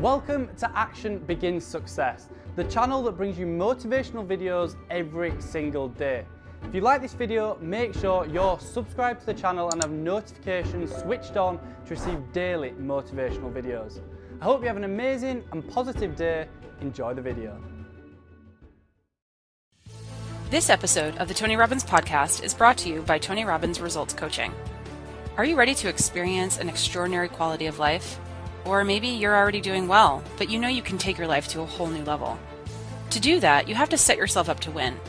Welcome to Action Begins Success, the channel that brings you motivational videos every single day. If you like this video, make sure you're subscribed to the channel and have notifications switched on to receive daily motivational videos. I hope you have an amazing and positive day. Enjoy the video. This episode of the Tony Robbins podcast is brought to you by Tony Robbins Results Coaching. Are you ready to experience an extraordinary quality of life? Or maybe you're already doing well, but you know you can take your life to a whole new level. To do that, you have to set yourself up to win.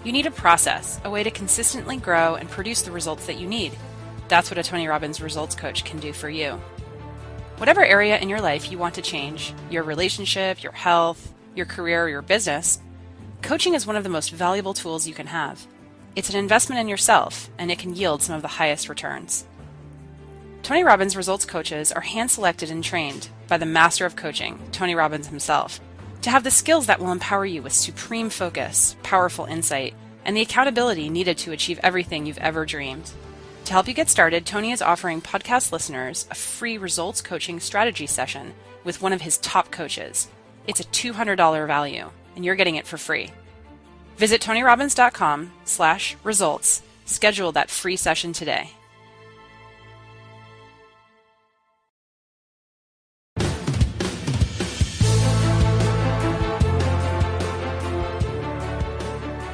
You need a process, a way to consistently grow and produce the results that you need. That's what a Tony Robbins Results Coach can do for you. Whatever area in your life you want to change, your relationship, your health, your career, or your business, coaching is one of the most valuable tools you can have. It's an investment in yourself, and it can yield some of the highest returns. Tony Robbins Results Coaches are hand-selected and trained by the master of coaching, Tony Robbins himself, to have the skills that will empower you with supreme focus, powerful insight, and the accountability needed to achieve everything you've ever dreamed. To help you get started, Tony is offering podcast listeners a free results coaching strategy session with one of his top coaches. It's a $200 value, and you're getting it for free. Visit TonyRobbins.com/results. Schedule that free session today.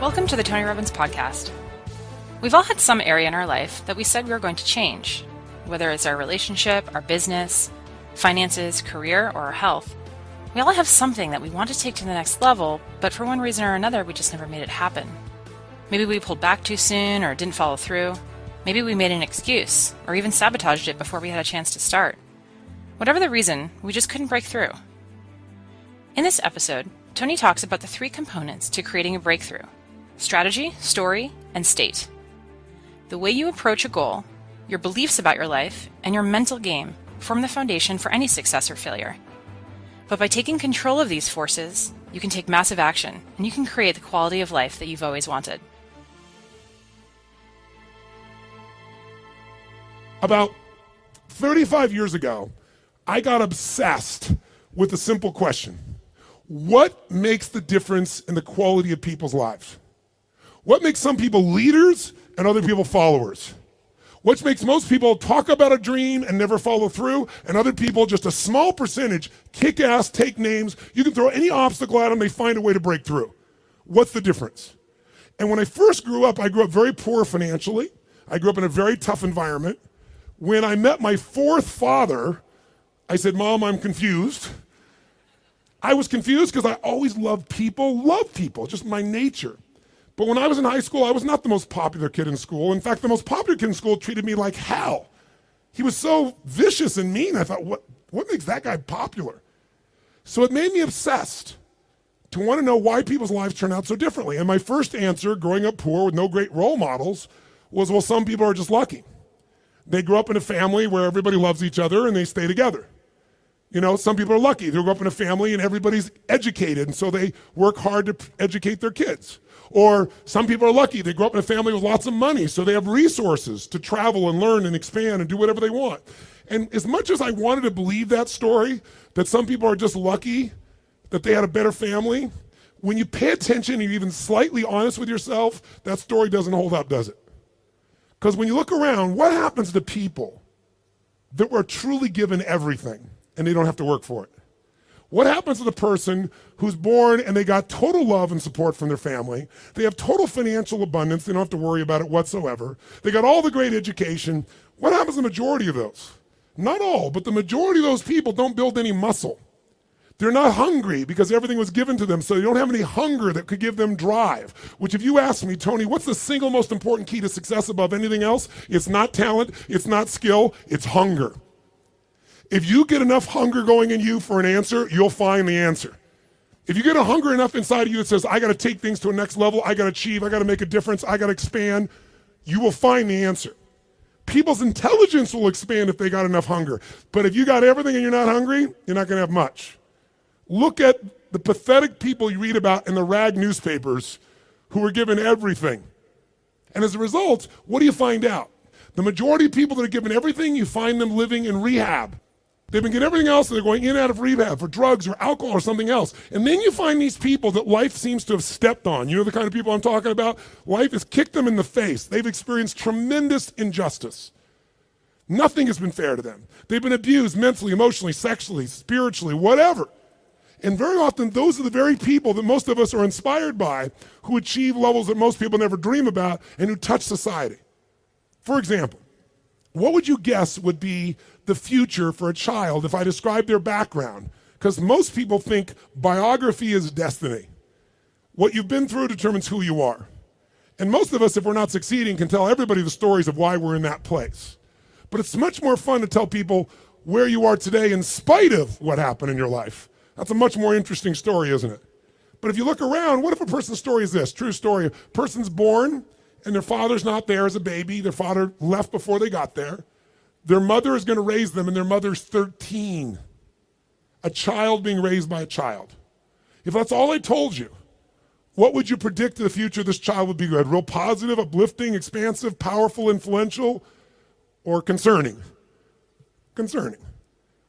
Welcome to the Tony Robbins podcast. We've all had some area in our life that we said we were going to change, whether it's our relationship, our business, finances, career, or our health. We all have something that we want to take to the next level, but for one reason or another, we just never made it happen. Maybe we pulled back too soon or didn't follow through. Maybe we made an excuse or even sabotaged it before we had a chance to start. Whatever the reason, we just couldn't break through. In this episode, Tony talks about the 3 components to creating a breakthrough: strategy, story, and state. The way you approach a goal, your beliefs about your life, and your mental game form the foundation for any success or failure. But by taking control of these forces, you can take massive action, and you can create the quality of life that you've always wanted. About 35 years ago, I got obsessed with a simple question. What makes the difference in the quality of people's lives? What makes some people leaders and other people followers? What makes most people talk about a dream and never follow through, and other people, just a small percentage, kick ass, take names. You can throw any obstacle at them, they find a way to break through. What's the difference? And when I first grew up, I grew up very poor financially. I grew up in a very tough environment. When I met my 4th father, I said, "Mom, I'm confused." I was confused because I always loved people, just my nature. But when I was in high school, I was not the most popular kid in school. In fact, the most popular kid in school treated me like hell. He was so vicious and mean. I thought, what makes that guy popular? So it made me obsessed to want to know why people's lives turn out so differently. And my first answer, growing up poor with no great role models, was, well, some people are just lucky. They grew up in a family where everybody loves each other and they stay together. You know, some people are lucky. They grew up in a family and everybody's educated, and so they work hard to educate their kids. Or some people are lucky. They grew up in a family with lots of money, so they have resources to travel and learn and expand and do whatever they want. And as much as I wanted to believe that story, that some people are just lucky, that they had a better family, when you pay attention and you're even slightly honest with yourself, that story doesn't hold up, does it? Because when you look around, what happens to people that were truly given everything and they don't have to work for it? What happens to the person who's born and they got total love and support from their family? They have total financial abundance. They don't have to worry about it whatsoever. They got all the great education. What happens to the majority of those? Not all, but the majority of those people don't build any muscle. They're not hungry because everything was given to them, so they don't have any hunger that could give them drive. Which, if you ask me, Tony, what's the single most important key to success above anything else? It's not talent, it's not skill, it's hunger. If you get enough hunger going in you for an answer, you'll find the answer. If you get a hunger enough inside of you that says, I got to take things to a next level, I got to achieve, I got to make a difference, I got to expand, you will find the answer. People's intelligence will expand if they got enough hunger. But if you got everything and you're not hungry, you're not going to have much. Look at the pathetic people you read about in the rag newspapers who were given everything. And as a result, what do you find out? The majority of people that are given everything, you find them living in rehab. They've been getting everything else, and they're going in and out of rehab for drugs or alcohol or something else. And then you find these people that life seems to have stepped on. You know the kind of people I'm talking about? Life has kicked them in the face. They've experienced tremendous injustice. Nothing has been fair to them. They've been abused mentally, emotionally, sexually, spiritually, whatever. And very often, those are the very people that most of us are inspired by, who achieve levels that most people never dream about and who touch society. For example, what would you guess would be the future for a child if I described their background? Because most people think biography is destiny. What you've been through determines who you are. And most of us, if we're not succeeding, can tell everybody the stories of why we're in that place. But it's much more fun to tell people where you are today in spite of what happened in your life. That's a much more interesting story, isn't it? But if you look around, what if a person's story is this? True story. A person's born and their father's not there as a baby. Their father left before they got there. Their mother is going to raise them, and their mother's 13. A child being raised by a child. If that's all I told you, what would you predict the future of this child would be good? Real positive, uplifting, expansive, powerful, influential, or concerning? Concerning.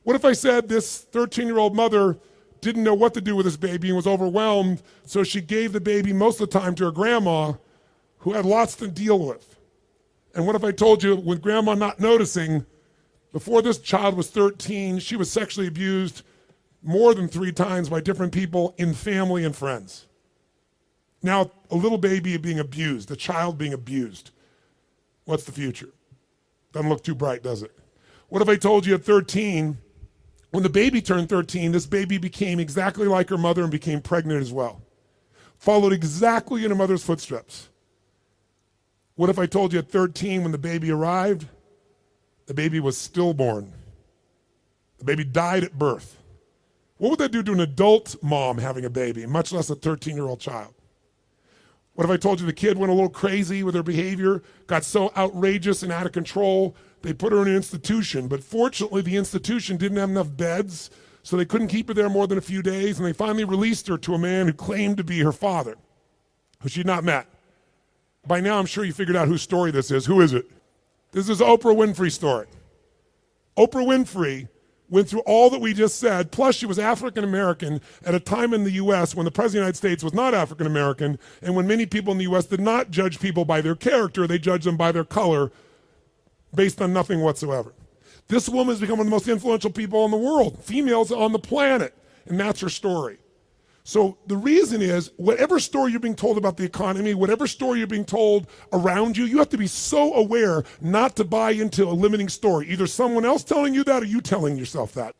What if I said this 13-year-old mother didn't know what to do with this baby and was overwhelmed, so she gave the baby most of the time to her grandma, who had lots to deal with? And what if I told you, with grandma not noticing, before this child was 13, she was sexually abused more than 3 times by different people in family and friends? Now, a little baby being abused, a child being abused. What's the future? Doesn't look too bright, does it? What if I told you at 13, when the baby turned 13, this baby became exactly like her mother and became pregnant as well? Followed exactly in her mother's footsteps. What if I told you at 13, when the baby arrived, the baby was stillborn? The baby died at birth. What would that do to an adult mom having a baby, much less a 13-year-old child? What if I told you the kid went a little crazy with her behavior, got so outrageous and out of control, they put her in an institution, but fortunately the institution didn't have enough beds, so they couldn't keep her there more than a few days, and they finally released her to a man who claimed to be her father, who she'd not met. By now, I'm sure you figured out whose story this is. Who is it? This is Oprah Winfrey's story. Oprah Winfrey went through all that we just said, plus she was African American at a time in the U.S. when the President of the United States was not African American, and when many people in the U.S. did not judge people by their character, they judged them by their color based on nothing whatsoever. This woman has become one of the most influential people in the world, females on the planet, and that's her story. So the reason is, whatever story you're being told about the economy, whatever story you're being told around you, you have to be so aware not to buy into a limiting story. Either someone else telling you that or you telling yourself that.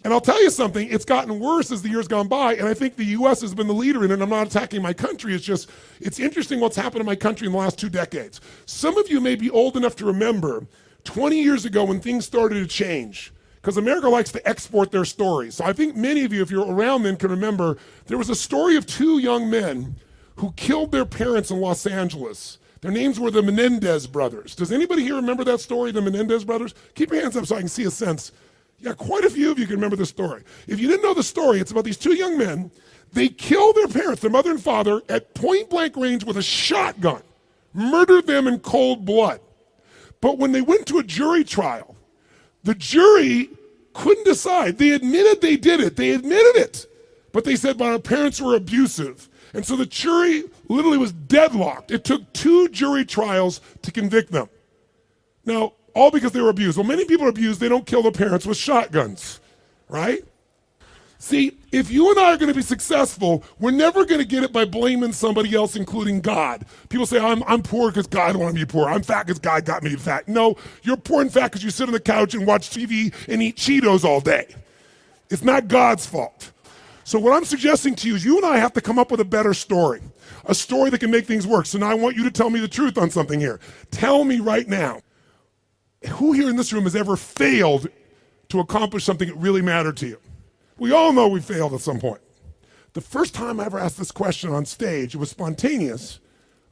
And I'll tell you something, it's gotten worse as the years gone by, and I think the U.S. has been the leader in it, and I'm not attacking my country, it's interesting what's happened in my country in the last 2 decades. Some of you may be old enough to remember 20 years ago when things started to change, because America likes to export their stories. So I think many of you, if you're around then, can remember there was a story of 2 young men who killed their parents in Los Angeles. Their names were the Menendez brothers. Does anybody here remember that story, the Menendez brothers? Keep your hands up so I can see a sense. Yeah, quite a few of you can remember the story. If you didn't know the story, it's about these 2 young men. They killed their parents, their mother and father, at point-blank range with a shotgun, murdered them in cold blood. But when they went to a jury trial, the jury couldn't decide. They admitted they did it. They admitted it. But they said, but our parents were abusive. And so the jury literally was deadlocked. It took 2 jury trials to convict them. Now, all because they were abused. Well, many people are abused. They don't kill their parents with shotguns, right? See, if you and I are going to be successful, we're never going to get it by blaming somebody else, including God. People say, I'm poor because God wanted me poor. I'm fat because God got me fat. No, you're poor and fat because you sit on the couch and watch TV and eat Cheetos all day. It's not God's fault. So what I'm suggesting to you is you and I have to come up with a better story, a story that can make things work. So now I want you to tell me the truth on something here. Tell me right now, who here in this room has ever failed to accomplish something that really mattered to you? We all know we failed at some point. The first time I ever asked this question on stage, it was spontaneous.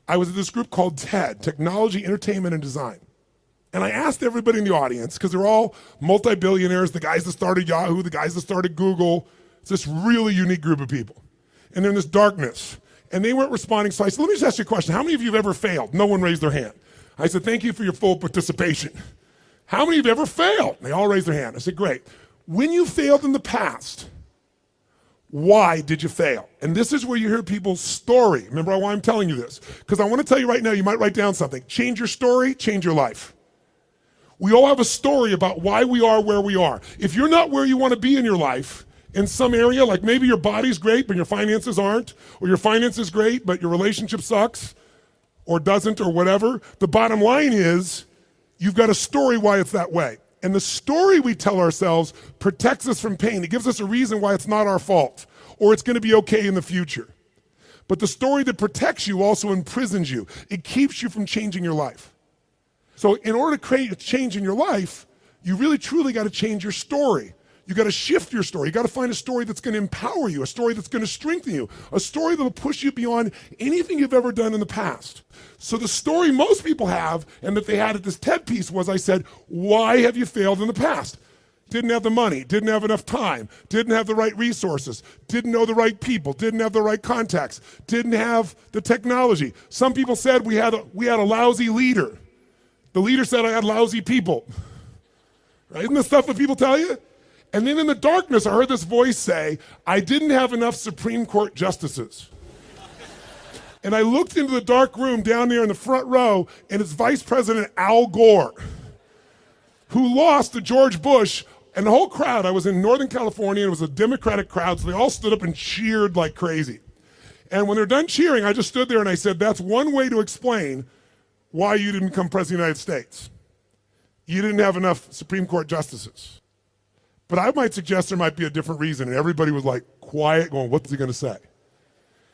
I was at this group called TED, Technology, Entertainment, and Design. And I asked everybody in the audience, because they're all multi-billionaires, the guys that started Yahoo, the guys that started Google. It's this really unique group of people. And they're in this darkness. And they weren't responding, so I said, let me just ask you a question. How many of you have ever failed? No one raised their hand. I said, thank you for your full participation. How many of you have ever failed? They all raised their hand. I said, great. When you failed in the past, why did you fail? And this is where you hear people's story. Remember why I'm telling you this? Because I want to tell you right now, you might write down something. Change your story, change your life. We all have a story about why we are where we are. If you're not where you want to be in your life, in some area, like maybe your body's great, but your finances aren't, or your finances great, but your relationship sucks, or doesn't, or whatever, the bottom line is, you've got a story why it's that way. And the story we tell ourselves protects us from pain. It gives us a reason why it's not our fault, or it's going to be okay in the future. But the story that protects you also imprisons you. It keeps you from changing your life. So in order to create a change in your life, you really truly got to change your story. You got to shift your story. You got to find a story that's going to empower you, a story that's going to strengthen you, a story that will push you beyond anything you've ever done in the past. So the story most people have, and that they had at this TED piece, was I said, why have you failed in the past? Didn't have the money, didn't have enough time, didn't have the right resources, didn't know the right people, didn't have the right contacts, didn't have the technology. Some people said we had a lousy leader. The leader said I had lousy people. Right? Isn't this stuff that people tell you? And then in the darkness, I heard this voice say, I didn't have enough Supreme Court justices. And I looked into the dark room down there in the front row, and it's Vice President Al Gore, who lost to George Bush, and the whole crowd, I was in Northern California, and it was a Democratic crowd, so they all stood up and cheered like crazy. And when they're done cheering, I just stood there and I said, that's one way to explain why you didn't become President of the United States. You didn't have enough Supreme Court justices. But I might suggest there might be a different reason. And everybody was like quiet, going, what's he going to say?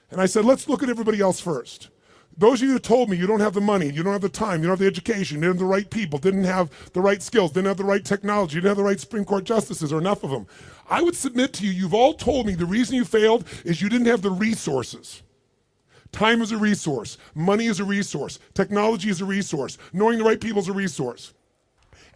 And I said, let's look at everybody else first. Those of you who told me you don't have the money, you don't have the time, you don't have the education, you didn't have the right people, didn't have the right skills, didn't have the right technology, you didn't have the right Supreme Court justices, or enough of them. I would submit to you, you've all told me the reason you failed is you didn't have the resources. Time is a resource. Money is a resource. Technology is a resource. Knowing the right people is a resource.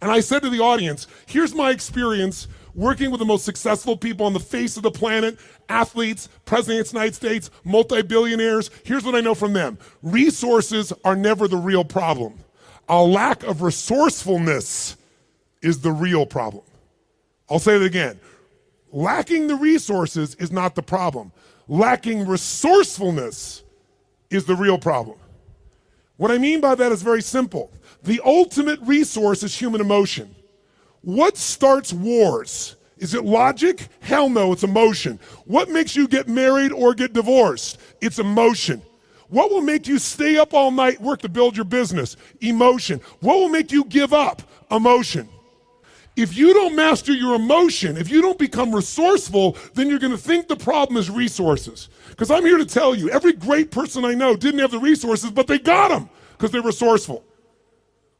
And I said to the audience, here's my experience working with the most successful people on the face of the planet, athletes, presidents of the United States, multi-billionaires. Here's what I know from them. Resources are never the real problem. A lack of resourcefulness is the real problem. I'll say it again. Lacking the resources is not the problem. Lacking resourcefulness is the real problem. What I mean by that is very simple. The ultimate resource is human emotion. What starts wars? Is it logic? Hell no, it's emotion. What makes you get married or get divorced? It's emotion. What will make you stay up all night, work to build your business? Emotion. What will make you give up? Emotion. If you don't master your emotion, if you don't become resourceful, then you're going to think the problem is resources. Because I'm here to tell you, every great person I know didn't have the resources, but they got them because they're resourceful.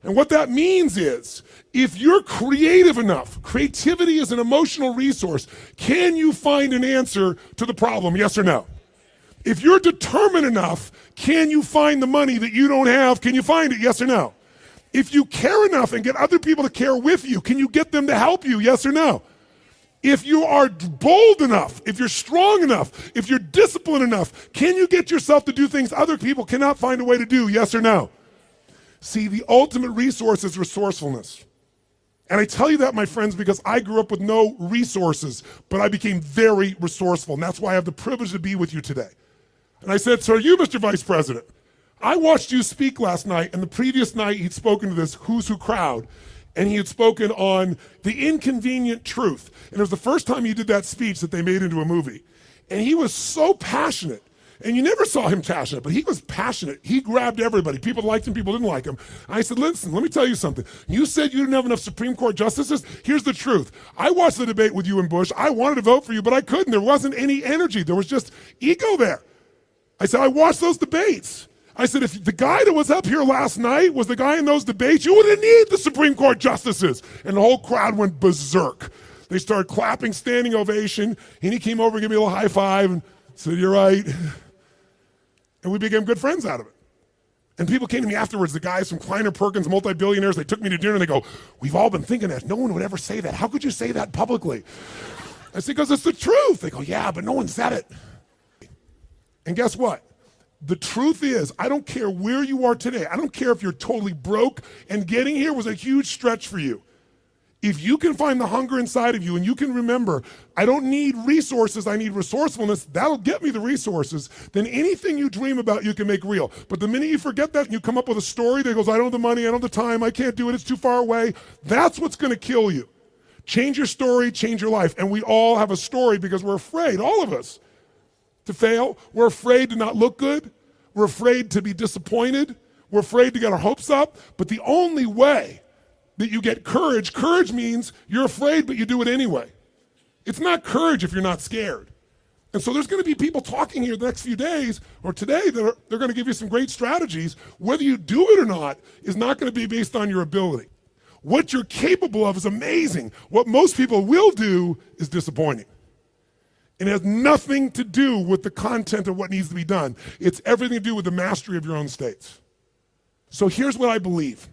And what that means is, if you're creative enough, creativity is an emotional resource, can you find an answer to the problem, yes or no? If you're determined enough, can you find the money that you don't have? Can you find it, yes or no? If you care enough and get other people to care with you, can you get them to help you, yes or no? If you are bold enough, if you're strong enough, if you're disciplined enough, can you get yourself to do things other people cannot find a way to do, yes or no? See, the ultimate resource is resourcefulness. And I tell you that, my friends, because I grew up with no resources, but I became very resourceful. And that's why I have the privilege to be with you today. And I said, so are you, Mr. Vice President? I watched you speak last night, and the previous night he'd spoken to this Who's Who crowd, and he had spoken on the inconvenient truth. And it was the first time he did that speech that they made into a movie. And he was so passionate. And you never saw him passionate, but he was passionate. He grabbed everybody. People liked him, people didn't like him. I said, listen, let me tell you something. You said you didn't have enough Supreme Court justices. Here's the truth. I watched the debate with you and Bush. I wanted to vote for you, but I couldn't. There wasn't any energy. There was just ego there. I said, I watched those debates. I said, if the guy that was up here last night was the guy in those debates, you wouldn't need the Supreme Court justices. And the whole crowd went berserk. They started clapping, standing ovation, and he came over and gave me a little high five and said, you're right. And we became good friends out of it. And people came to me afterwards, the guys from Kleiner Perkins, multi-billionaires, they took me to dinner and they go, we've all been thinking that. No one would ever say that. How could you say that publicly? I said, because it's the truth. They go, yeah, but no one said it. And guess what? The truth is, I don't care where you are today. I don't care if you're totally broke and getting here was a huge stretch for you. If you can find the hunger inside of you and you can remember, I don't need resources, I need resourcefulness, that'll get me the resources, then anything you dream about you can make real. But the minute you forget that and you come up with a story that goes, I don't have the money, I don't have the time, I can't do it, it's too far away, that's what's gonna kill you. Change your story, change your life. And we all have a story because we're afraid, all of us, to fail. We're afraid to not look good. We're afraid to be disappointed. We're afraid to get our hopes up. But the only way that you get courage means you're afraid, but you do it anyway. It's not courage if you're not scared. And so there's going to be people talking here the next few days or today that they're going to give you some great strategies. Whether you do it or not is not going to be based on your ability. What you're capable of is amazing. What most people will do is disappointing. It has nothing to do with the content of what needs to be done. It's everything to do with the mastery of your own states. So here's what I believe.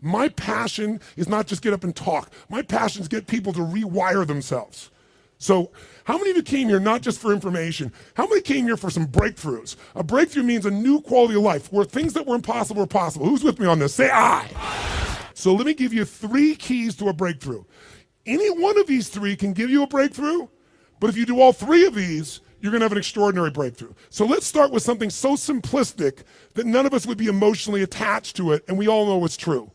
My passion is not just get up and talk. My passion is get people to rewire themselves. So how many of you came here not just for information? How many came here for some breakthroughs? A breakthrough means a new quality of life where things that were impossible are possible. Who's with me on this? Say aye. So let me give you 3 keys to a breakthrough. Any one of these 3 can give you a breakthrough, but if you do all 3 of these, you're gonna have an extraordinary breakthrough. So let's start with something so simplistic that none of us would be emotionally attached to it, and we all know it's true.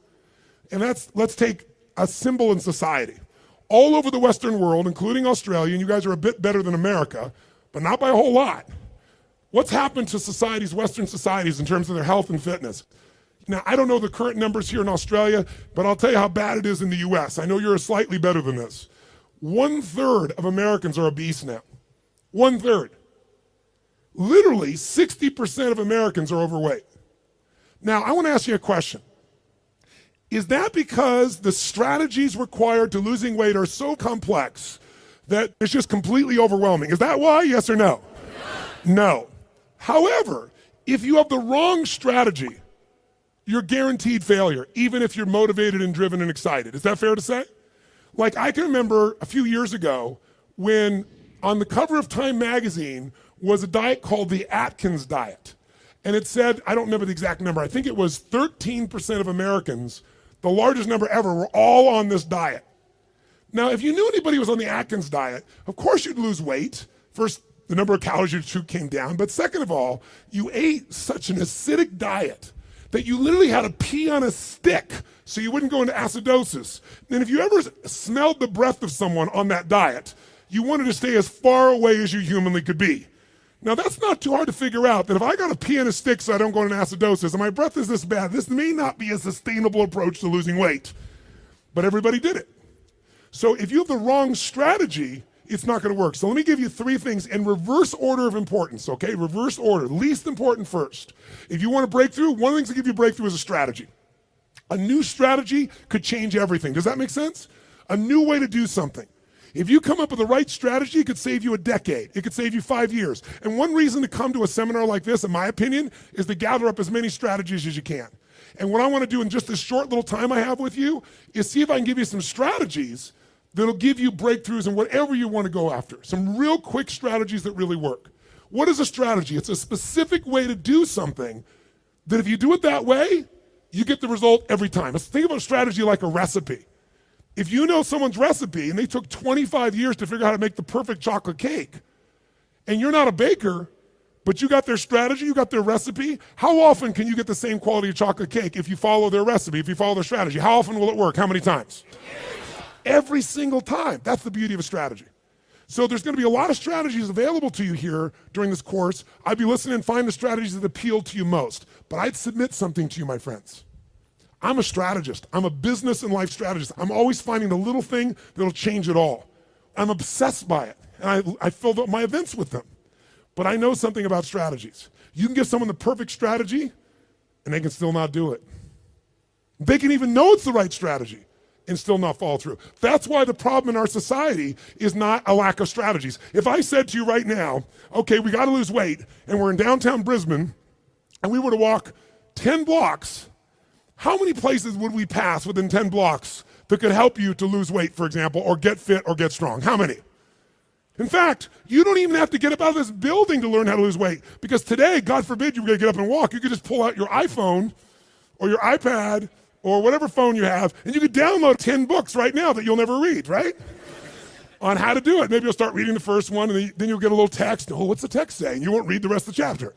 And let's take a symbol in society. All over the Western world, including Australia, and you guys are a bit better than America, but not by a whole lot. What's happened to societies, Western societies, in terms of their health and fitness? Now, I don't know the current numbers here in Australia, but I'll tell you how bad it is in the US. I know you're slightly better than this. 1/3 of Americans are obese now. 1/3. Literally 60% of Americans are overweight. Now, I want to ask you a question. Is that because the strategies required to losing weight are so complex that it's just completely overwhelming? Is that why? Yes or no? No. However, if you have the wrong strategy, you're guaranteed failure, even if you're motivated and driven and excited. Is that fair to say? Like, I can remember a few years ago when on the cover of Time magazine was a diet called the Atkins diet. And it said, I don't remember the exact number, I think it was 13% of Americans, the largest number ever, were all on this diet. Now, if you knew anybody who was on the Atkins diet, of course you'd lose weight. First, the number of calories you took came down, but second of all, you ate such an acidic diet that you literally had to pee on a stick so you wouldn't go into acidosis. And if you ever smelled the breath of someone on that diet, you wanted to stay as far away as you humanly could be. Now, that's not too hard to figure out, that if I got to pee on a stick so I don't go into acidosis and my breath is this bad, this may not be a sustainable approach to losing weight. But everybody did it. So if you have the wrong strategy, it's not going to work. So let me give you 3 things in reverse order of importance, okay? Reverse order, least important first. If you want a breakthrough, one of the things that give you a breakthrough is a strategy. A new strategy could change everything. Does that make sense? A new way to do something. If you come up with the right strategy, it could save you a decade. It could save you 5 years. And one reason to come to a seminar like this, in my opinion, is to gather up as many strategies as you can. And what I want to do in just this short little time I have with you is see if I can give you some strategies that'll give you breakthroughs in whatever you want to go after. Some real quick strategies that really work. What is a strategy? It's a specific way to do something that if you do it that way, you get the result every time. Let's think about a strategy like a recipe. If you know someone's recipe and they took 25 years to figure out how to make the perfect chocolate cake, and you're not a baker, but you got their strategy, you got their recipe, how often can you get the same quality of chocolate cake if you follow their recipe, if you follow their strategy? How often will it work? How many times? Every single time. That's the beauty of a strategy. So there's going to be a lot of strategies available to you here during this course. I'd be listening and find the strategies that appeal to you most. But I'd submit something to you, my friends. I'm a strategist. I'm a business and life strategist. I'm always finding the little thing that'll change it all. I'm obsessed by it. And I filled up my events with them. But I know something about strategies. You can give someone the perfect strategy, and they can still not do it. They can even know it's the right strategy and still not follow through. That's why the problem in our society is not a lack of strategies. If I said to you right now, okay, we got to lose weight, and we're in downtown Brisbane, and we were to walk 10 blocks, how many places would we pass within 10 blocks that could help you to lose weight, for example, or get fit or get strong? How many? In fact, you don't even have to get up out of this building to learn how to lose weight, because today, God forbid you were going to get up and walk, you could just pull out your iPhone or your iPad or whatever phone you have, and you could download 10 books right now that you'll never read, right? On how to do it. Maybe you'll start reading the first one, and then you'll get a little text. Oh, what's the text say? And you won't read the rest of the chapter.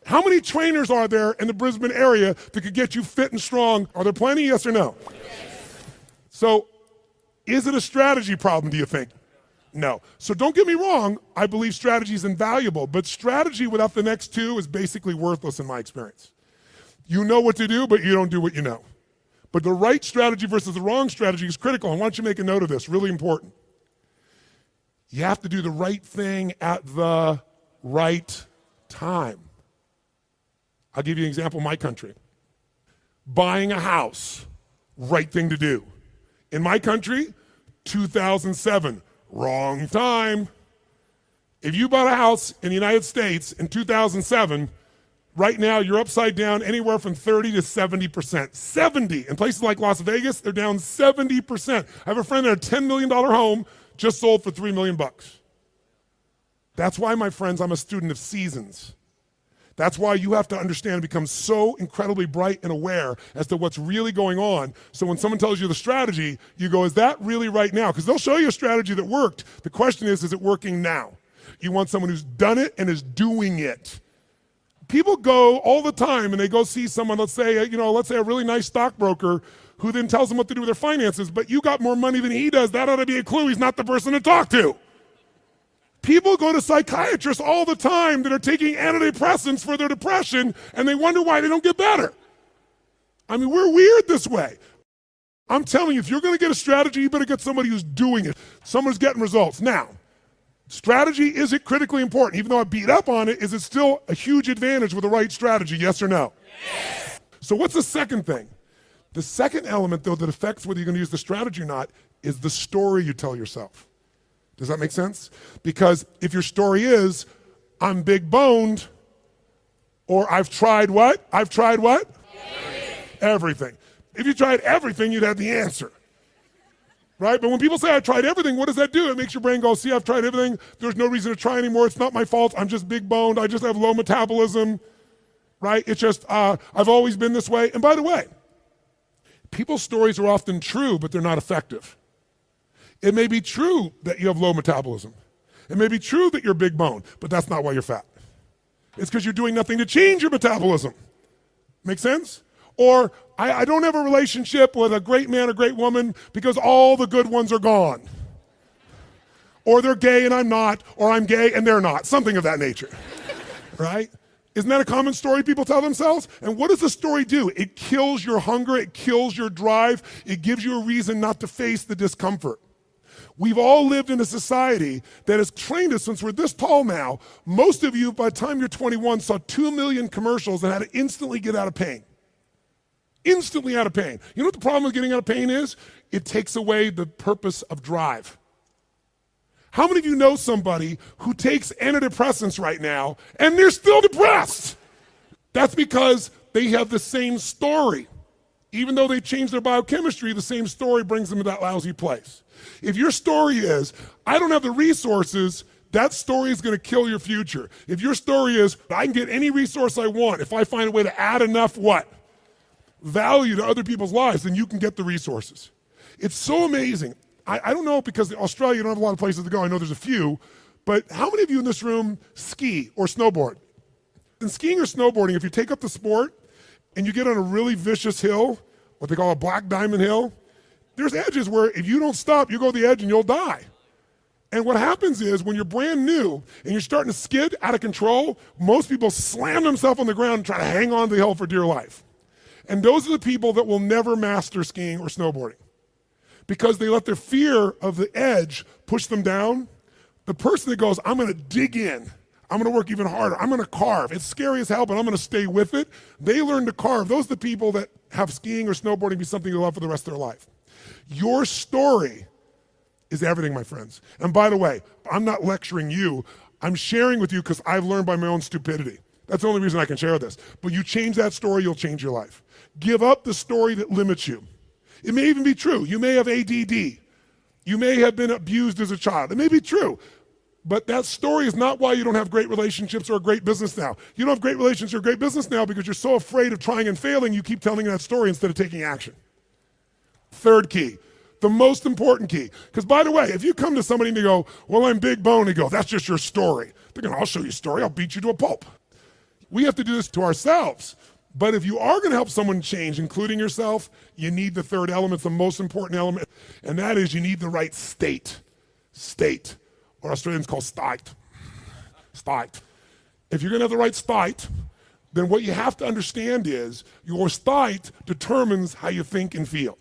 How many trainers are there in the Brisbane area that could get you fit and strong? Are there plenty, yes or no? Yes. So, is it a strategy problem, do you think? No. So don't get me wrong, I believe strategy is invaluable, but strategy without the next two is basically worthless in my experience. You know what to do, but you don't do what you know. But the right strategy versus the wrong strategy is critical, and why don't you make a note of this, really important. You have to do the right thing at the right time. I'll give you an example in my country. Buying a house, right thing to do. In my country, 2007, wrong time. If you bought a house in the United States in 2007, right now you're upside down anywhere from 30 to 70%. 70. In places like Las Vegas, they're down 70%. I have a friend that had a $10 million home just sold for $3 million. That's why, my friends, I'm a student of seasons. That's why you have to understand and become so incredibly bright and aware as to what's really going on. So when someone tells you the strategy, you go, is that really right now? Because they'll show you a strategy that worked. The question is it working now? You want someone who's done it and is doing it. People go all the time and they go see someone, let's say a really nice stockbroker who then tells them what to do with their finances, but you got more money than he does. That ought to be a clue he's not the person to talk to. People go to psychiatrists all the time that are taking antidepressants for their depression, and they wonder why they don't get better. I mean, we're weird this way. I'm telling you, if you're going to get a strategy, you better get somebody who's doing it, someone who's getting results. Now, strategy, is it critically important? Even though I beat up on it, is it still a huge advantage with the right strategy, yes or no? Yes. So what's the second thing? The second element, though, that affects whether you're going to use the strategy or not is the story you tell yourself. Does that make sense? Because if your story is, I'm big boned, or I've tried what? I've tried what? Everything. If you tried everything, you'd have the answer. Right? But when people say, I tried everything, what does that do? It makes your brain go, see, I've tried everything. There's no reason to try anymore. It's not my fault. I'm just big boned. I just have low metabolism. Right? It's just, I've always been this way. And by the way, people's stories are often true, but they're not effective. It may be true that you have low metabolism. It may be true that you're big bone, but that's not why you're fat. It's because you're doing nothing to change your metabolism. Make sense? Or I don't have a relationship with a great man or great woman because all the good ones are gone. Or they're gay and I'm not, or I'm gay and they're not. Something of that nature. Right? Isn't that a common story people tell themselves? And what does the story do? It kills your hunger. It kills your drive. It gives you a reason not to face the discomfort. We've all lived in a society that has trained us since we're this tall now. Most of you, by the time you're 21, saw 2 million commercials and had to instantly get out of pain. Instantly out of pain. You know what the problem with getting out of pain is? It takes away the purpose of drive. How many of you know somebody who takes antidepressants right now and they're still depressed? That's because they have the same story. Even though they changed their biochemistry, the same story brings them to that lousy place. If your story is, I don't have the resources, that story is going to kill your future. If your story is, I can get any resource I want, if I find a way to add enough what? Value to other people's lives, then you can get the resources. It's so amazing. I don't know, because in Australia you don't have a lot of places to go. I know there's a few, but how many of you in this room ski or snowboard? In skiing or snowboarding, if you take up the sport and you get on a really vicious hill, what they call a black diamond hill, there's edges where if you don't stop, you go to the edge and you'll die. And what happens is when you're brand new and you're starting to skid out of control, most people slam themselves on the ground and try to hang on to the hill for dear life. And those are the people that will never master skiing or snowboarding because they let their fear of the edge push them down. The person that goes, I'm going to dig in, I'm going to work even harder, I'm going to carve. It's scary as hell, but I'm going to stay with it. They learn to carve. Those are the people that have skiing or snowboarding be something they love for the rest of their life. Your story is everything, my friends. And by the way, I'm not lecturing you. I'm sharing with you because I've learned by my own stupidity. That's the only reason I can share this. But you change that story, you'll change your life. Give up the story that limits you. It may even be true. You may have ADD. You may have been abused as a child. It may be true. But that story is not why you don't have great relationships or a great business now. You don't have great relationships or a great business now because you're so afraid of trying and failing, you keep telling that story instead of taking action. Third key, the most important key. Because by the way, if you come to somebody and you go, well, I'm big bone, and you go, that's just your story. They're going, I'll show you a story, I'll beat you to a pulp. We have to do this to ourselves. But if you are going to help someone change, including yourself, you need the third element, the most important element, and that is you need the right state. State, or Australians call state. State. If you're going to have the right state, then what you have to understand is your state determines how you think and feel,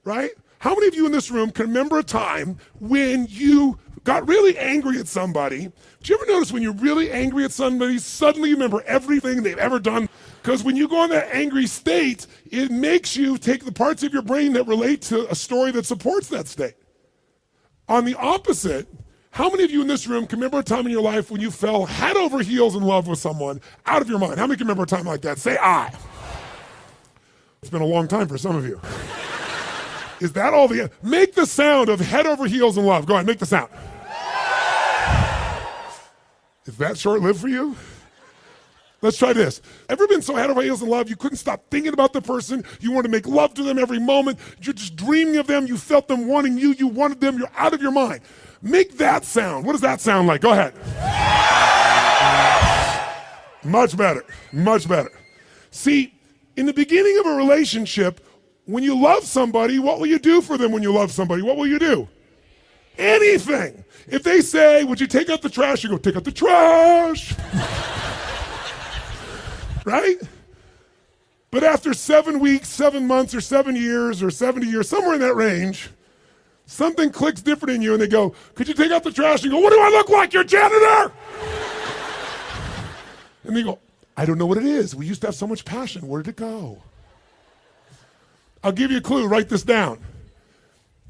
right? How many of you in this room can remember a time when you got really angry at somebody? Do you ever notice when you're really angry at somebody, suddenly you remember everything they've ever done? Because when you go in that angry state, it makes you take the parts of your brain that relate to a story that supports that state. On the opposite, how many of you in this room can remember a time in your life when you fell head over heels in love with someone out of your mind? How many can remember a time like that? Say I. It's been a long time for some of you. Is that all the... Make the sound of head over heels in love. Go ahead, make the sound. Is that short-lived for you? Let's try this. Ever been so head over heels in love you couldn't stop thinking about the person? You wanted to make love to them every moment. You're just dreaming of them. You felt them wanting you. You wanted them. You're out of your mind. Make that sound. What does that sound like? Go ahead. Much better. Much better. See, in the beginning of a relationship, when you love somebody, what will you do for them when you love somebody? What will you do? Anything. If they say, would you take out the trash? You go, take out the trash. Right? But after 7 weeks, 7 months, or 7 years, or 70 years, somewhere in that range, something clicks different in you and they go, could you take out the trash? And you go, what do I look like, your janitor? And they go, I don't know what it is. We used to have so much passion. Where did it go? I'll give you a clue. Write this down.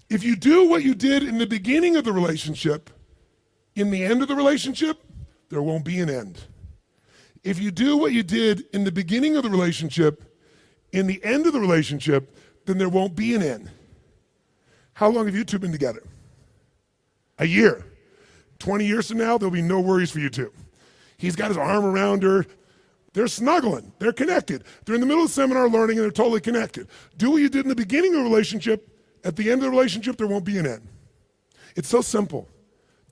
If you do what you did in the beginning of the relationship, in the end of the relationship, there won't be an end. If you do what you did in the beginning of the relationship, in the end of the relationship, then there won't be an end. How long have you two been together? A year. 20 years from now, there'll be no worries for you two. He's got his arm around her. They're snuggling. They're connected. They're in the middle of the seminar learning and they're totally connected. Do what you did in the beginning of the relationship. At the end of the relationship, there won't be an end. It's so simple.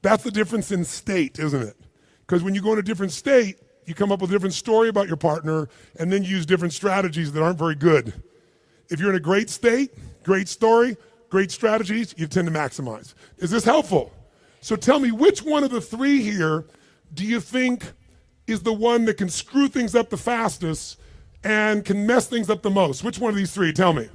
That's the difference in state, isn't it? Because when you go in a different state, you come up with a different story about your partner and then use different strategies that aren't very good. If you're in a great state, great story, great strategies, you tend to maximize. Is this helpful? So tell me, which one of the three here do you think is the one that can screw things up the fastest and can mess things up the most? Which one of these three? Tell me.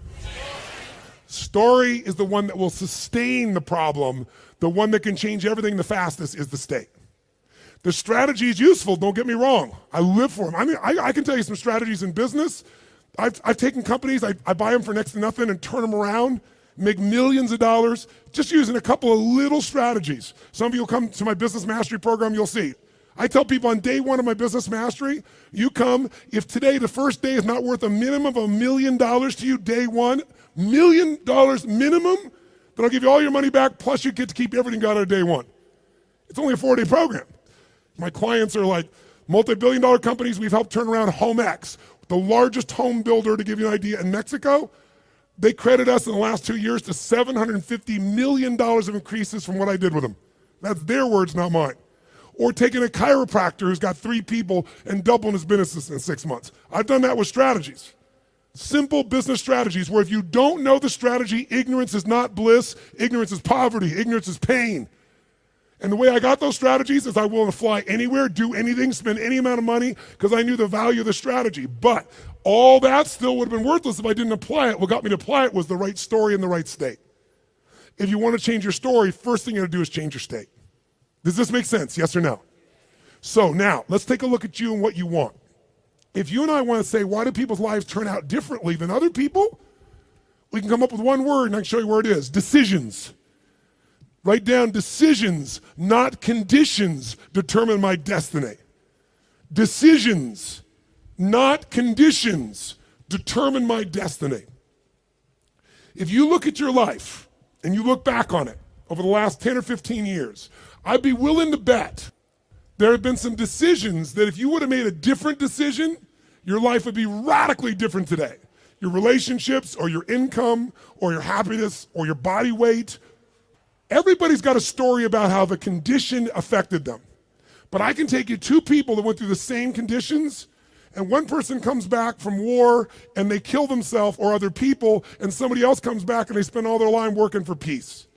Story is the one that will sustain the problem. The one that can change everything the fastest is the state. The strategy is useful, don't get me wrong. I live for them. I mean, I can tell you some strategies in business. I've taken companies, I buy them for next to nothing and turn them around, make millions of dollars, just using a couple of little strategies. Some of you will come to my business mastery program, you'll see. I tell people on day one of my business mastery, you come, if today the first day is not worth a minimum of $1 million to you, day one, $1 million minimum, then I'll give you all your money back, plus you get to keep everything got out of day one. It's only a 4-day program. My clients are like multi-billion-dollar companies. We've helped turn around HomeX, the largest home builder, to give you an idea, in Mexico. They credit us in the last 2 years to $750 million of increases from what I did with them. That's their words, not mine. Or taking a chiropractor who's got 3 people and doubling his business in 6 months. I've done that with strategies. Simple business strategies where if you don't know the strategy, ignorance is not bliss, ignorance is poverty, ignorance is pain. And the way I got those strategies is I willing to fly anywhere, do anything, spend any amount of money because I knew the value of the strategy. But all that still would have been worthless if I didn't apply it. What got me to apply it was the right story in the right state. If you want to change your story, first thing you got to do is change your state. Does this make sense? Yes or no? So now, let's take a look at you and what you want. If you and I want to say, why do people's lives turn out differently than other people? We can come up with one word and I can show you where it is. Decisions. Write down decisions, not conditions, determine my destiny. Decisions, not conditions, determine my destiny. If you look at your life and you look back on it over the last 10 or 15 years, I'd be willing to bet there have been some decisions that if you would have made a different decision, your life would be radically different today. Your relationships or your income or your happiness or your body weight. Everybody's got a story about how the condition affected them. But I can take you two people that went through the same conditions, and one person comes back from war and they kill themselves or other people, and somebody else comes back and they spend all their life working for peace.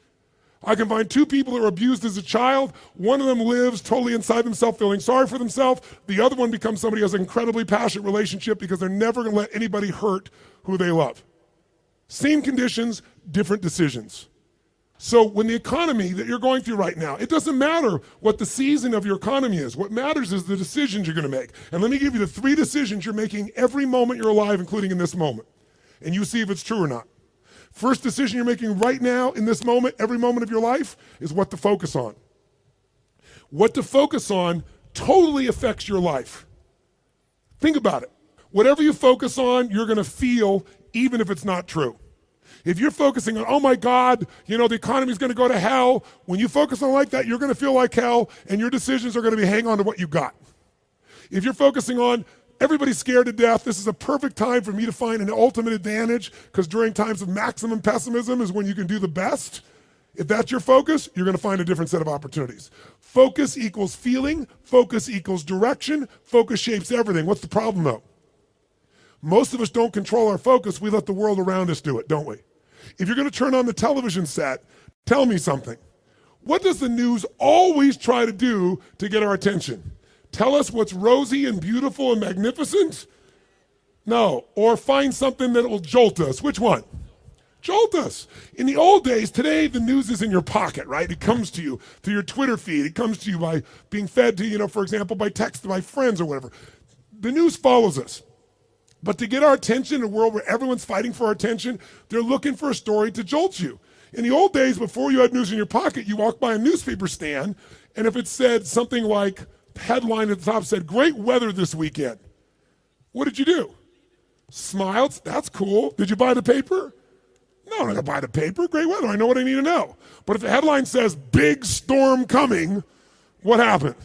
I can find two people that were abused as a child. One of them lives totally inside themselves, feeling sorry for themselves. The other one becomes somebody who has an incredibly passionate relationship because they're never going to let anybody hurt who they love. Same conditions, different decisions. So when the economy that you're going through right now, it doesn't matter what the season of your economy is. What matters is the decisions you're going to make. And let me give you the 3 decisions you're making every moment you're alive, including in this moment. And you see if it's true or not. First decision you're making right now, in this moment, every moment of your life, is what to focus on. What to focus on totally affects your life. Think about it. Whatever you focus on, you're going to feel, even if it's not true. If you're focusing on, oh my God, the economy's going to go to hell, when you focus on like that, you're going to feel like hell, and your decisions are going to be hang on to what you got. If you're focusing on, everybody's scared to death, this is a perfect time for me to find an ultimate advantage, because during times of maximum pessimism is when you can do the best. If that's your focus, you're going to find a different set of opportunities. Focus equals feeling. Focus equals direction. Focus shapes everything. What's the problem, though? Most of us don't control our focus. We let the world around us do it, don't we? If you're going to turn on the television set, tell me something. What does the news always try to do to get our attention? Tell us what's rosy and beautiful and magnificent? No. Or find something that will jolt us. Which one? Jolt us. In the old days, today the news is in your pocket, right? It comes to you through your Twitter feed. It comes to you by being fed to, for example, by text by friends or whatever. The news follows us. But to get our attention in a world where everyone's fighting for our attention, they're looking for a story to jolt you. In the old days, before you had news in your pocket, you walked by a newspaper stand, and if it said something like, headline at the top said, great weather this weekend, what did you do? Smiled. That's cool. Did you buy the paper? No, I'm not going to buy the paper. Great weather. I know what I need to know. But if the headline says, big storm coming, what happened?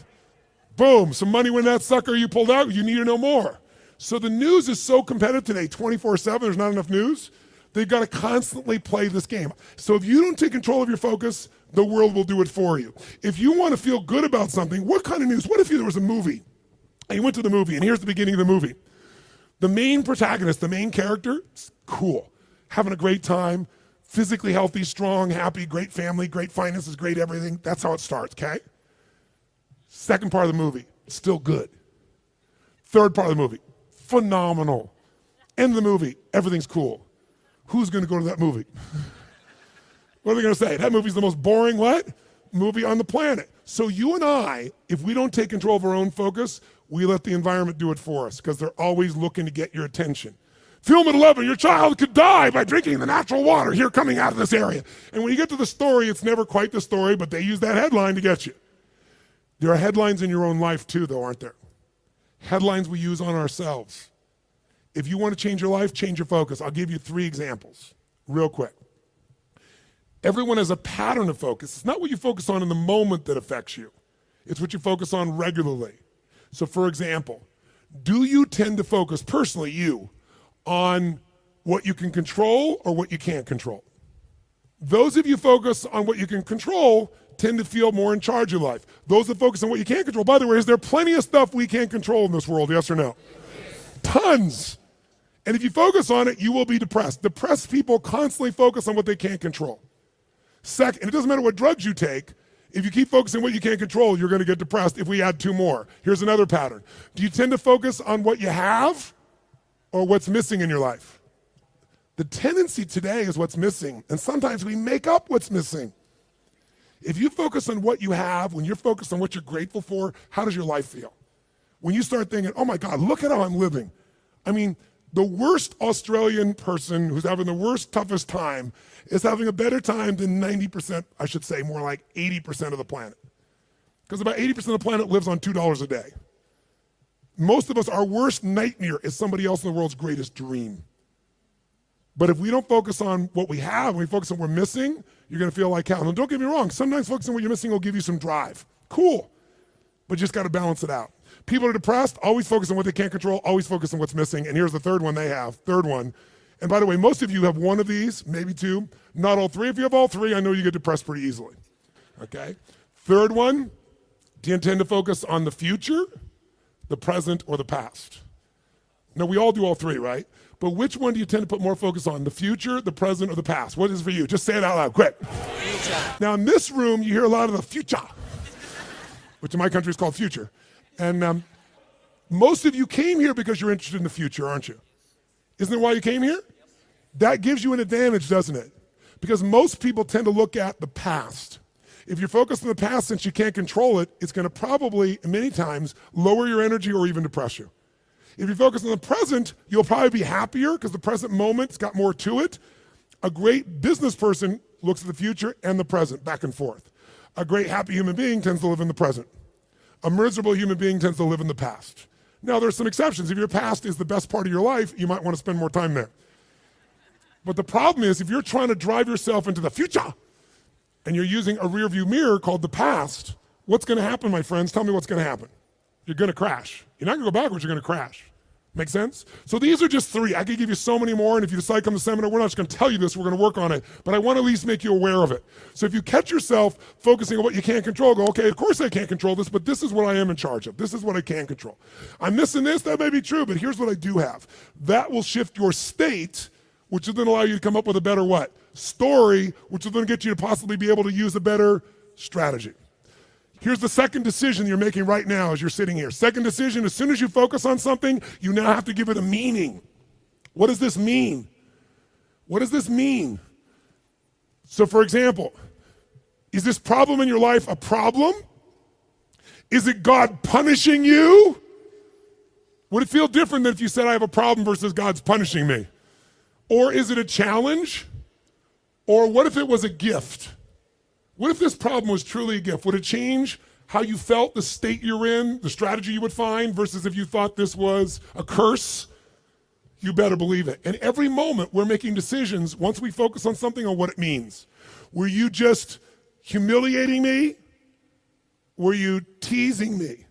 Boom. Some money went in that sucker you pulled out. You need to know more. So the news is so competitive today, 24/7, there's not enough news. They've got to constantly play this game. So if you don't take control of your focus, the world will do it for you. If you want to feel good about something, what kind of news? What if there was a movie? And you went to the movie, and here's the beginning of the movie. The main protagonist, the main character, is cool, having a great time, physically healthy, strong, happy, great family, great finances, great everything. That's how it starts, okay? Second part of the movie, still good. Third part of the movie, phenomenal. End of the movie, everything's cool. Who's going to go to that movie? What are they going to say? That movie's the most boring what? Movie on the planet. So you and I, if we don't take control of our own focus, we let the environment do it for us because they're always looking to get your attention. Film at 11, your child could die by drinking the natural water here coming out of this area. And when you get to the story, it's never quite the story, but they use that headline to get you. There are headlines in your own life too, though, aren't there? Headlines we use on ourselves. If you want to change your life, change your focus. I'll give you 3 examples real quick. Everyone has a pattern of focus. It's not what you focus on in the moment that affects you. It's what you focus on regularly. So for example, do you tend to focus, personally you, on what you can control or what you can't control? Those of you focus on what you can control tend to feel more in charge of life. Those that focus on what you can't control, by the way, is there plenty of stuff we can't control in this world, yes or no? Tons. And if you focus on it, you will be depressed. Depressed people constantly focus on what they can't control. Second, and it doesn't matter what drugs you take, if you keep focusing on what you can't control, you're going to get depressed if we add 2 more. Here's another pattern. Do you tend to focus on what you have or what's missing in your life? The tendency today is what's missing, and sometimes we make up what's missing. If you focus on what you have, when you're focused on what you're grateful for, how does your life feel? When you start thinking, oh my God, look at how I'm living. I mean, the worst Australian person who's having the worst, toughest time is having a better time than 90%, I should say more like 80% of the planet. Because about 80% of the planet lives on $2 a day. Most of us, our worst nightmare is somebody else in the world's greatest dream. But if we don't focus on what we have, we focus on what we're missing, you're going to feel like hell. And don't get me wrong, sometimes focusing on what you're missing will give you some drive. Cool. But you just got to balance it out. People are depressed, always focus on what they can't control, always focus on what's missing. And here's the third one they have. Third one. And by the way, most of you have one of these, maybe two, not all three. If you have all three, I know you get depressed pretty easily. Okay? Third one, do you intend to focus on the future, the present, or the past? Now, we all do all three, right? But which one do you tend to put more focus on, the future, the present, or the past? What is it for you? Just say it out loud, quick. Future. Now, in this room, you hear a lot of the future, which in my country is called future. And most of you came here because you're interested in the future, aren't you? Isn't that why you came here? That gives you an advantage, doesn't it? Because most people tend to look at the past. If you're focused on the past, since you can't control it, it's going to probably, many times, lower your energy or even depress you. If you focus on the present, you'll probably be happier because the present moment's got more to it. A great business person looks at the future and the present, back and forth. A great happy human being tends to live in the present. A miserable human being tends to live in the past. Now, there's some exceptions. If your past is the best part of your life, you might want to spend more time there. But the problem is, if you're trying to drive yourself into the future and you're using a rearview mirror called the past, what's going to happen, my friends? Tell me what's going to happen. You're going to crash. You're not going to go backwards, you're going to crash. Make sense? So these are just three. I could give you so many more, and if you decide to come to the seminar, we're not just going to tell you this, we're going to work on it. But I want to at least make you aware of it. So if you catch yourself focusing on what you can't control, go, okay, of course I can't control this, but this is what I am in charge of. This is what I can control. I'm missing this, that may be true, but here's what I do have. That will shift your state, which will then allow you to come up with a better what? Story, which will then get you to possibly be able to use a better strategy. Here's the second decision you're making right now as you're sitting here. Second decision, as soon as you focus on something, you now have to give it a meaning. What does this mean? What does this mean? So for example, is this problem in your life a problem? Is it God punishing you? Would it feel different than if you said I have a problem versus God's punishing me? Or is it a challenge? Or what if it was a gift? What if this problem was truly a gift? Would it change how you felt, the state you're in, the strategy you would find, versus if you thought this was a curse? You better believe it. And every moment we're making decisions once we focus on something, on what it means. Were you just humiliating me? Were you teasing me?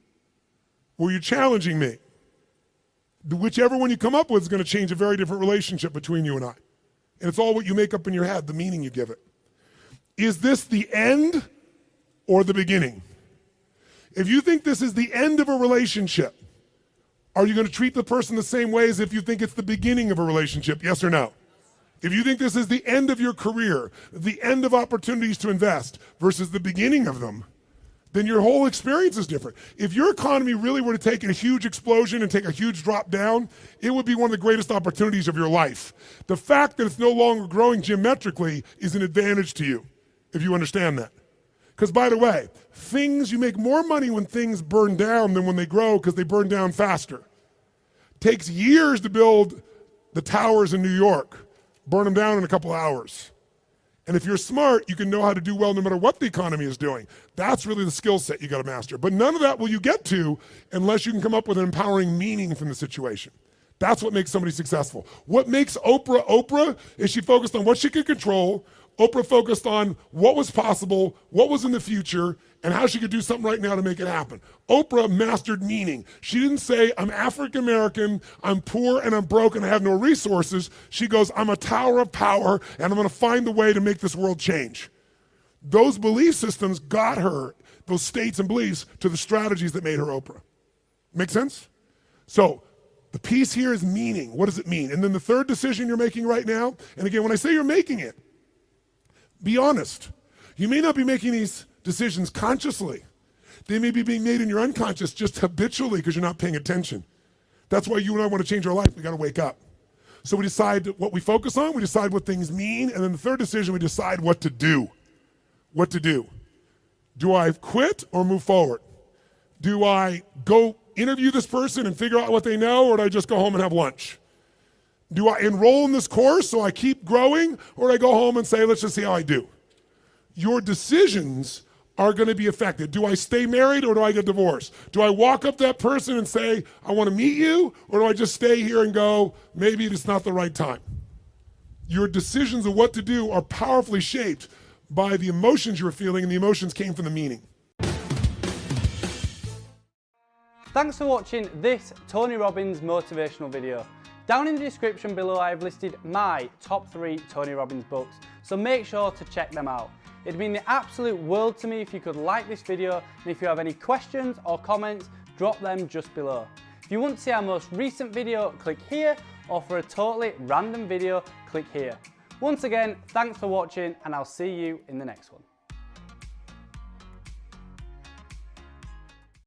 Were you challenging me? Whichever one you come up with is going to change a very different relationship between you and I. And it's all what you make up in your head, the meaning you give it. Is this the end or the beginning? If you think this is the end of a relationship, are you going to treat the person the same way as if you think it's the beginning of a relationship? Yes or no? If you think this is the end of your career, the end of opportunities to invest versus the beginning of them, then your whole experience is different. If your economy really were to take a huge explosion and take a huge drop down, it would be one of the greatest opportunities of your life. The fact that it's no longer growing geometrically is an advantage to you, if you understand that. Because by the way, you make more money when things burn down than when they grow because they burn down faster. Takes years to build the towers in New York, burn them down in a couple hours. And if you're smart, you can know how to do well no matter what the economy is doing. That's really the skill set you got to master. But none of that will you get to unless you can come up with an empowering meaning from the situation. That's what makes somebody successful. What makes Oprah Oprah is she focused on what she could control. Oprah focused on what was possible, what was in the future, and how she could do something right now to make it happen. Oprah mastered meaning. She didn't say, I'm African American, I'm poor and I'm broke and I have no resources. She goes, I'm a tower of power and I'm going to find the way to make this world change. Those belief systems got her, those states and beliefs, to the strategies that made her Oprah. Make sense? So the piece here is meaning. What does it mean? And then the third decision you're making right now, and again, when I say you're making it, be honest. You may not be making these decisions consciously. They may be being made in your unconscious just habitually because you're not paying attention. That's why you and I want to change our life. We got to wake up. So we decide what we focus on, we decide what things mean, and then the third decision, we decide what to do. What to do. Do I quit or move forward? Do I go interview this person and figure out what they know, or do I just go home and have lunch? Do I enroll in this course so I keep growing, or do I go home and say, let's just see how I do? Your decisions are going to be affected. Do I stay married or do I get divorced? Do I walk up to that person and say, I want to meet you, or do I just stay here and go, maybe it's not the right time? your decisions of what to do are powerfully shaped by the emotions you're feeling, and the emotions came from the meaning. Thanks for watching this Tony Robbins motivational video. Down in the description below I've listed my top 3 Tony Robbins books, so make sure to check them out. It'd mean the absolute world to me if you could like this video, and if you have any questions or comments, drop them just below. If you want to see our most recent video, click here, or for a totally random video, click here. Once again, thanks for watching, and I'll see you in the next one.